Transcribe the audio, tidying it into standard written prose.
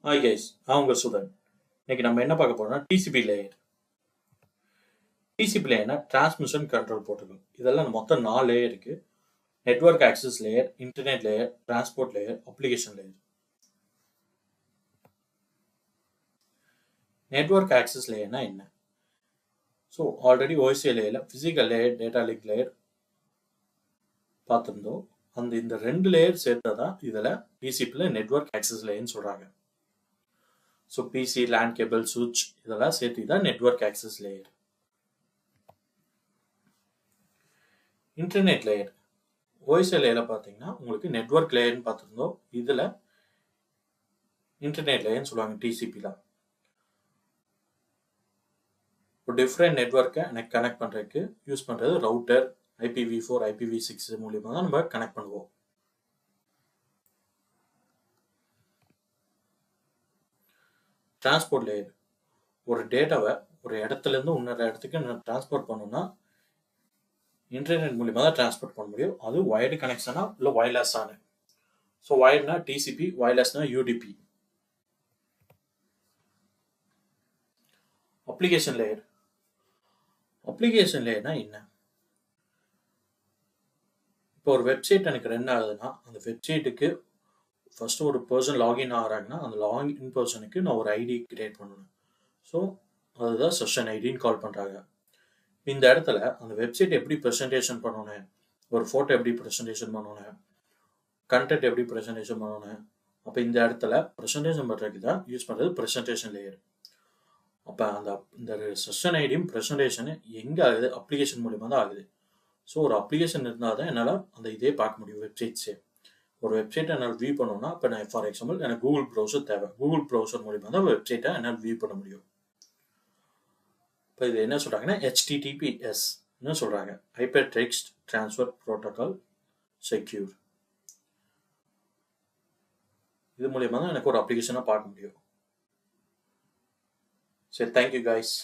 Hi guys, நான் உங்கள் சுதன். இன்னைக்கு நம்ம என்ன பார்க்க போறோம்னா டிசிபி லேயர். டிசிபி லேயர்னா டிரான்ஸ்மிஷன் கண்ட்ரோல் புரோட்டோகால். இதெல்லாம் மொத்தம் 4 லேயர் இருக்கு. Network access layer, internet layer, transport layer, application layer. Network access லேயர்னா என்ன? ஸோ ஆல்ரெடி ஓஎஸ்ஏ லேயர்ல physical layer, data link layer பார்த்துருந்தோம். இந்த 2 லேயர் சேர்த்ததான் இதில் டிசிபியில் நெட்வொர்க் ஆக்சஸ் லேயர்னு சொல்கிறாங்க. ஸோ பிசி, லேண்ட் கேபிள், சுவிட்ச் இதெல்லாம் சேர்த்து தான் network access layer. Internet layer, OSI லேயரில் பார்த்தீங்கன்னா உங்களுக்கு நெட்வொர்க் லேயர்னு பார்த்துருந்தோம். இதில் இன்டர்நெட் லேயர்னு சொல்லுவாங்க டிசிபியில். ஒரு டிஃப்ரெண்ட் நெட்வொர்க்கை எனக்கு கனெக்ட் பண்ணுறதுக்கு யூஸ் பண்ணுறது ரவுட்டர், IPv4, IPv6 மூலியமாக தான் நம்ம கனெக்ட் பண்ணுவோம். டிரான்ஸ்போர்ட் லேயர், ஒரு டேட்டாவை ஒரு இடத்துலேருந்து இன்னொரு இடத்துக்கு நான் டிரான்ஸ்போர்ட் பண்ணணும்னா இன்டர்நெட் மூலியமாக தான் டிரான்ஸ்போர்ட் பண்ண முடியும். அது வயர்டு கனெக்ஷனா இல்லை வயர்லெஸ்ஸானு. ஸோ வயர்ட்னா டிசிபி, வயர்லெஸ்னா யூடிபி. அப்ளிகேஷன் லேயர், அப்ளிகேஷன் லேயர்னா என்ன? இப்போ ஒரு வெப்சைட் எனக்கு ரன் ஆகுதுன்னா அந்த வெப்சைட்டுக்கு ஃபர்ஸ்ட் ஒரு பர்சன் லாகின் ஆகிறாங்கன்னா அந்த லாகின் பர்சனுக்கு நான் ஒரு ஐடி கிரியேட் பண்ணணும். ஸோ அதுதான் செஷன் ஐடின்னு கால் பண்ணுறாங்க. இந்த இடத்துல அந்த வெப்சைட் எப்படி ப்ரெசன்டேஷன் பண்ணணும், ஒரு ஃபோட்டோ எப்படி ப்ரெசன்டேஷன் பண்ணணும், கண்டென்ட் எப்படி ப்ரெசன்டேஷன் பண்ணணும். அப்போ இந்த இடத்துல ப்ரெசன்டேஷன் பண்ணுறதுக்கு தான் யூஸ் பண்ணுறது ப்ரெசன்டேஷன் லேயர். அப்போ இந்த செஷன் ஐடியும் ப்ரெசன்டேஷனு எங்கே ஆகுது? அப்ளிகேஷன் மூலியமாக தான் ஆகுது. ஸோ ஒரு அப்ளிகேஷன் இருந்தால் தான் என்னால் அந்த இதே பார்க்க முடியும். வெப்சைட்ஸே ஒரு வெப்சைட்டை என்னால் வியூ பண்ணணும்னா இப்போ நான் ஃபார் எக்ஸாம்பிள் எனக்கு கூகுள் ப்ரௌசர் தேவை. கூகுள் ப்ரௌசர் மூலியமாக தான் வெப்சைட்டை என்னால் வியூ பண்ண முடியும். இப்போ இது என்ன சொல்கிறாங்கன்னா HTTPS சொல்கிறாங்க, hyper text transfer protocol secure. இது மூலியமாக தான் எனக்கு ஒரு அப்ளிகேஷனாக பார்க்க முடியும். சரி, தேங்க்யூ கைஸ்.